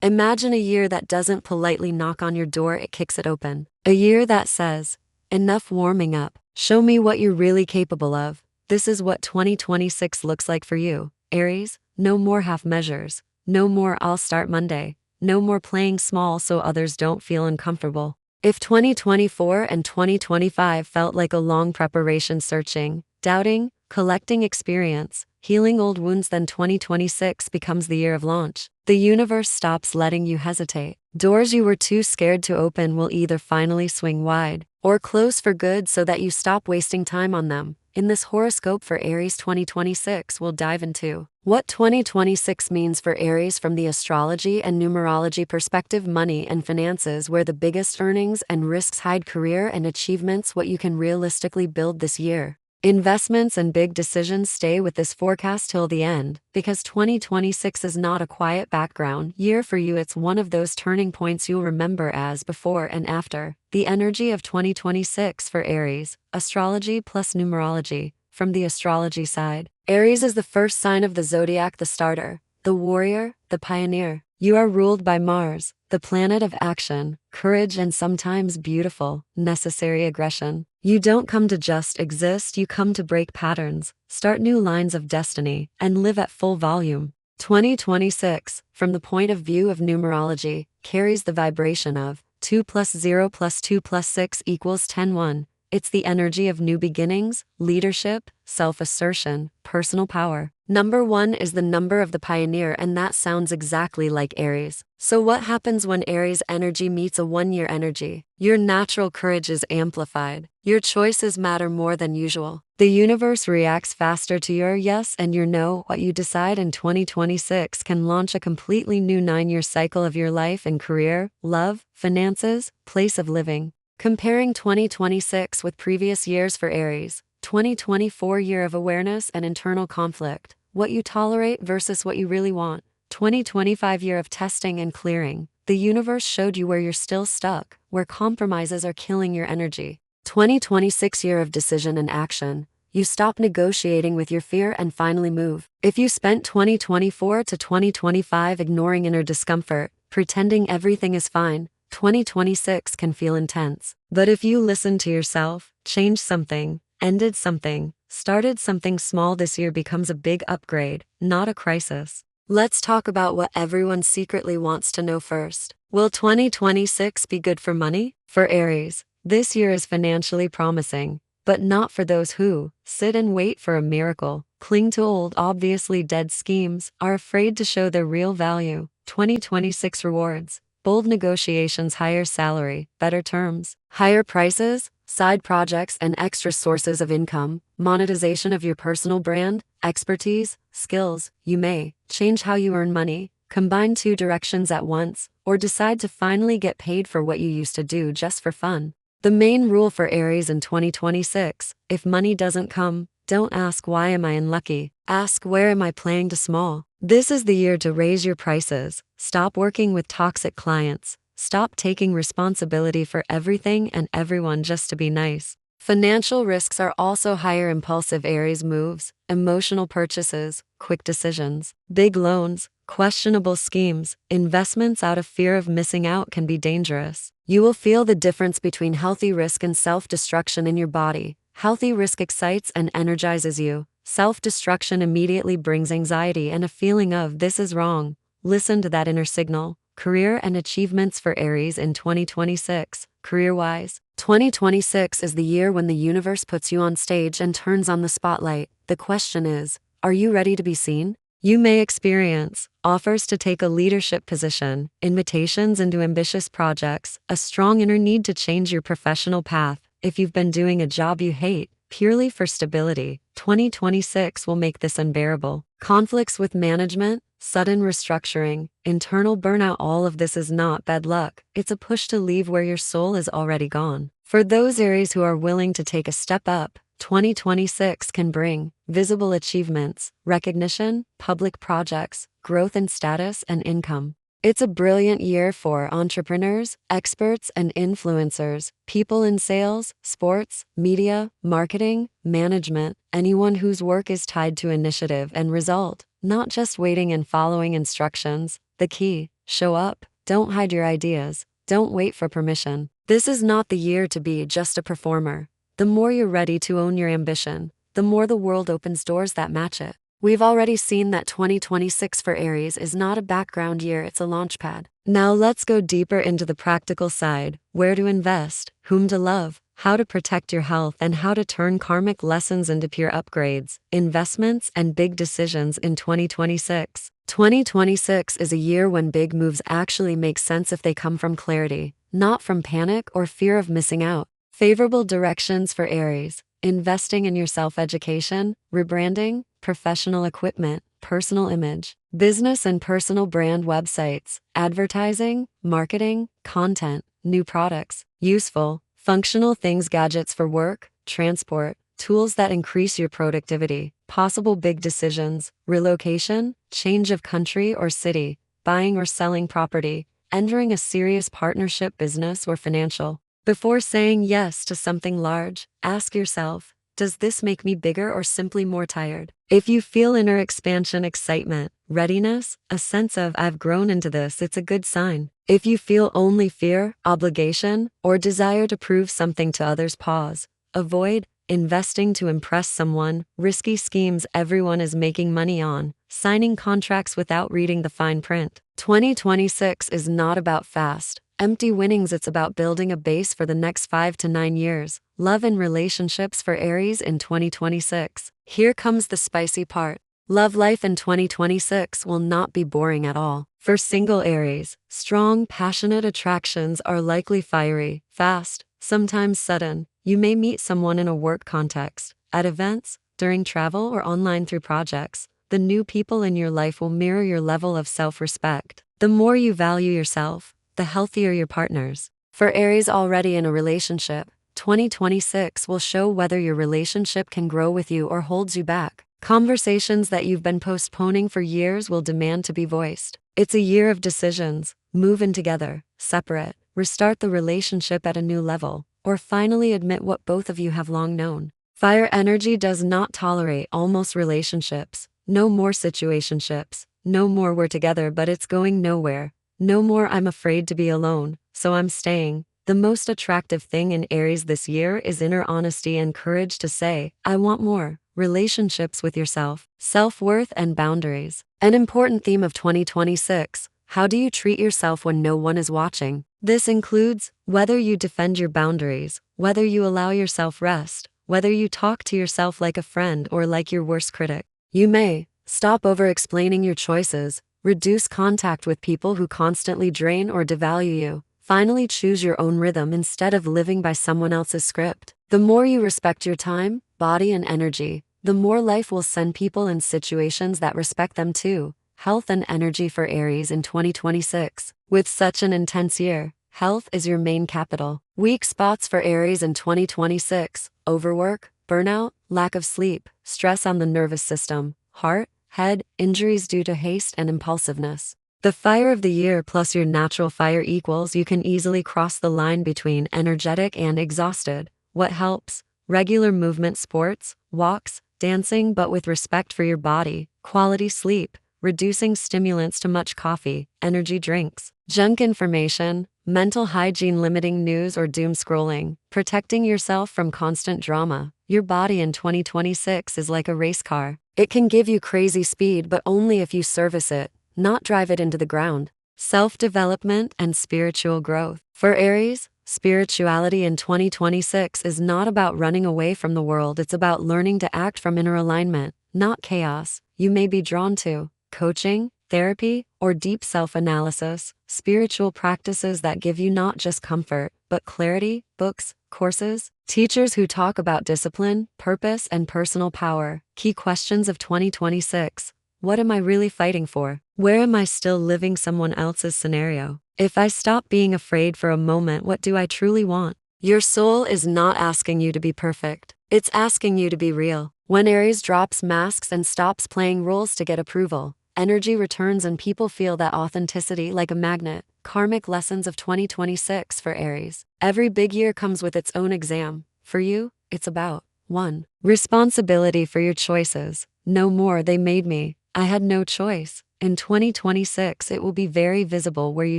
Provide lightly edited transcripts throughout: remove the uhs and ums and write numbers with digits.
Imagine a year that doesn't politely knock on your door, it kicks it open. A year that says, enough warming up. Show me what you're really capable of. This is what 2026 looks like for you, Aries. No more half measures. No more I'll start Monday. No more playing small so others don't feel uncomfortable. If 2024 and 2025 felt like a long preparation, searching, doubting, collecting experience, healing old wounds, then 2026 becomes the year of launch. The universe stops letting you hesitate. Doors you were too scared to open will either finally swing wide or close for good so that you stop wasting time on them. In this horoscope for Aries 2026, we'll dive into what 2026 means for Aries from the astrology and numerology perspective, money and finances, where the biggest earnings and risks hide, career and achievements, what you can realistically build this year. Investments and big decisions. Stay with this forecast till the end, because 2026 is not a quiet background year for you. It's one of those turning points you'll remember as before and after. The energy of 2026 for Aries, astrology plus numerology. From the astrology side, Aries is the first sign of the zodiac, the starter, the warrior, the pioneer. You are ruled by Mars, the planet of action, courage, and sometimes beautiful, necessary aggression. You don't come to just exist, you come to break patterns, start new lines of destiny, and live at full volume. 2026, from the point of view of numerology, carries the vibration of 2 plus 0 plus 2 plus 6 equals 10. It's the energy of new beginnings, leadership, self-assertion, personal power. Number 1 is the number of the pioneer, and that sounds exactly like Aries. So what happens when Aries energy meets a 1-year energy? Your natural courage is amplified. Your choices matter more than usual. The universe reacts faster to your yes and your no. What you decide in 2026 can launch a completely new 9-year cycle of your life and career, love, finances, place of living. Comparing 2026 with previous years for Aries, 2024 year of awareness and internal conflict, what you tolerate versus what you really want. 2025 year of testing and clearing, the universe showed you where you're still stuck, where compromises are killing your energy. 2026 year of decision and action, you stop negotiating with your fear and finally move. If you spent 2024 to 2025 ignoring inner discomfort, pretending everything is fine, 2026 can feel intense. But if you listen to yourself, change something, ended something, started something small, this year becomes a big upgrade, not a crisis. Let's talk about what everyone secretly wants to know first. Will 2026 be good for money? For Aries, this year is financially promising, but not for those who sit and wait for a miracle, cling to old, obviously dead schemes, are afraid to show their real value. 2026 rewards: bold negotiations, higher salary, better terms, higher prices, side projects and extra sources of income, monetization of your personal brand, expertise, skills. You may change how you earn money, combine 2 directions at once, or decide to finally get paid for what you used to do just for fun. The main rule for Aries in 2026, if money doesn't come, don't ask why am I unlucky, ask where am I playing too small. This is the year to raise your prices, stop working with toxic clients, stop taking responsibility for everything and everyone just to be nice. Financial risks are also higher: impulsive Aries moves, emotional purchases, quick decisions, big loans, questionable schemes, investments out of fear of missing out can be dangerous. You will feel the difference between healthy risk and self-destruction in your body. Healthy risk excites and energizes you. Self-destruction immediately brings anxiety and a feeling of this is wrong. Listen to that inner signal. Career and achievements for Aries in 2026. Career-wise, 2026 is the year when the universe puts you on stage and turns on the spotlight. The question is, are you ready to be seen? You may experience offers to take a leadership position, invitations into ambitious projects, a strong inner need to change your professional path. If you've been doing a job you hate purely for stability, 2026 will make this unbearable. Conflicts with management, sudden restructuring, internal burnout, all of this is not bad luck. It's a push to leave where your soul is already gone. For those Aries who are willing to take a step up, 2026 can bring visible achievements, recognition, public projects, growth in status and income. It's a brilliant year for entrepreneurs, experts, and influencers, people in sales, sports, media, marketing, management, anyone whose work is tied to initiative and result, not just waiting and following instructions. The key: Show up, don't hide your ideas, don't wait for permission. This is not the year to be just a performer. The more you're ready to own your ambition, the more the world opens doors that match it. We've already seen that 2026 for Aries is not a background year, it's a launchpad. Now let's go deeper into the practical side: where to invest, whom to love, how to protect your health, and how to turn karmic lessons into pure upgrades, investments, and big decisions in 2026. 2026 is a year when big moves actually make sense if they come from clarity, not from panic or fear of missing out. Favorable directions for Aries: investing in your self-education, rebranding, professional equipment, personal image, business and personal brand websites, advertising, marketing, content, new products, useful, functional things, gadgets for work, transport, tools that increase your productivity, possible big decisions, relocation, change of country or city, buying or selling property, entering a serious partnership, business or financial. Before saying yes to something large, ask yourself, does this make me bigger or simply more tired? If you feel inner expansion, excitement, readiness, a sense of I've grown into this, it's a good sign. If you feel only fear, obligation, or desire to prove something to others, pause. Avoid investing to impress someone, risky schemes everyone is making money on, signing contracts without reading the fine print. 2026 is not about fast, empty winnings, it's about building a base for the next 5 to 9 years. Love and relationships for Aries in 2026. Here comes the spicy part. Love life in 2026 will not be boring at all. For single Aries, strong, passionate attractions are likely fiery, fast, sometimes sudden. You may meet someone in a work context, at events, during travel, or online through projects. The new people in your life will mirror your level of self-respect. The more you value yourself, the healthier your partners. For Aries already in a relationship, 2026 will show whether your relationship can grow with you or holds you back. Conversations that you've been postponing for years will demand to be voiced. It's a year of decisions: move in together, separate, restart the relationship at a new level, or finally admit what both of you have long known. Fire energy does not tolerate almost relationships. No more situationships. No more we're together but it's going nowhere. No more I'm afraid to be alone, so I'm staying. The most attractive thing in Aries this year is inner honesty and courage to say, I want more. Relationships with yourself, self-worth, and boundaries. An important theme of 2026: how do you treat yourself when no one is watching? This includes whether you defend your boundaries, whether you allow yourself rest, whether you talk to yourself like a friend or like your worst critic. You may stop over-explaining your choices, reduce contact with people who constantly drain or devalue you. Finally, choose your own rhythm instead of living by someone else's script. The more you respect your time, body, and energy, the more life will send people in situations that respect them too. Health and energy for Aries in 2026. With such an intense year, health is your main capital. Weak spots for Aries in 2026: overwork, burnout, lack of sleep, stress on the nervous system, heart, head, injuries due to haste and impulsiveness. The fire of the year plus your natural fire equals you can easily cross the line between energetic and exhausted. What helps? Regular movement, sports, walks, dancing, but with respect for your body, quality sleep, reducing stimulants to much coffee, energy drinks, junk information, mental hygiene, limiting news or doom scrolling, protecting yourself from constant drama. Your body in 2026 is like a race car. It can give you crazy speed, but only if you service it, not drive it into the ground. Self-development and spiritual growth. For Aries, spirituality in 2026 is not about running away from the world, it's about learning to act from inner alignment, not chaos. You may be drawn to coaching, therapy, or deep self-analysis, spiritual practices that give you not just comfort, but clarity, books, courses, teachers who talk about discipline, purpose, and personal power. Key questions of 2026. What am I really fighting for? Where am I still living someone else's scenario? If I stop being afraid for a moment, what do I truly want? Your soul is not asking you to be perfect. It's asking you to be real. When Aries drops masks and stops playing roles to get approval, energy returns and people feel that authenticity like a magnet. Karmic lessons of 2026 for Aries. Every big year comes with its own exam. For you, it's about 1. Responsibility for your choices. No more they made me. I had no choice. In 2026, it will be very visible where you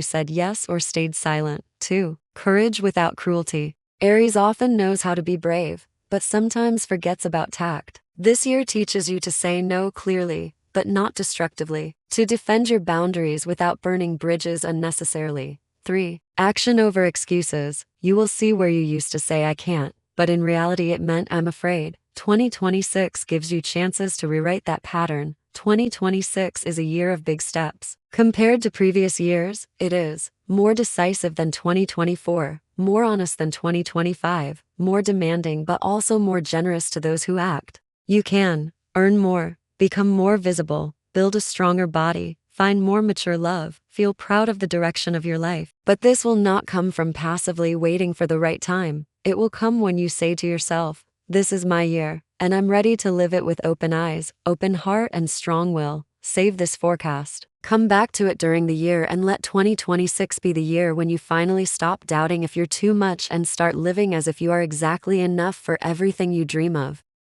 said yes or stayed silent. 2. Courage without cruelty. Aries often knows how to be brave, but sometimes forgets about tact. This year teaches you to say no clearly, but not destructively, to defend your boundaries without burning bridges unnecessarily. 3. Action over excuses. You will see where you used to say I can't, but in reality it meant I'm afraid. 2026 gives you chances to rewrite that pattern. 2026 is a year of big steps. Compared to previous years, it is more decisive than 2024, more honest than 2025, more demanding but also more generous to those who act. You can earn more, become more visible, build a stronger body, find more mature love, feel proud of the direction of your life. But this will not come from passively waiting for the right time. It will come when you say to yourself, this is my year, and I'm ready to live it with open eyes, open heart, and strong will. Save this forecast. Come back to it during the year and let 2026 be the year when you finally stop doubting if you're too much and start living as if you are exactly enough for everything you dream of.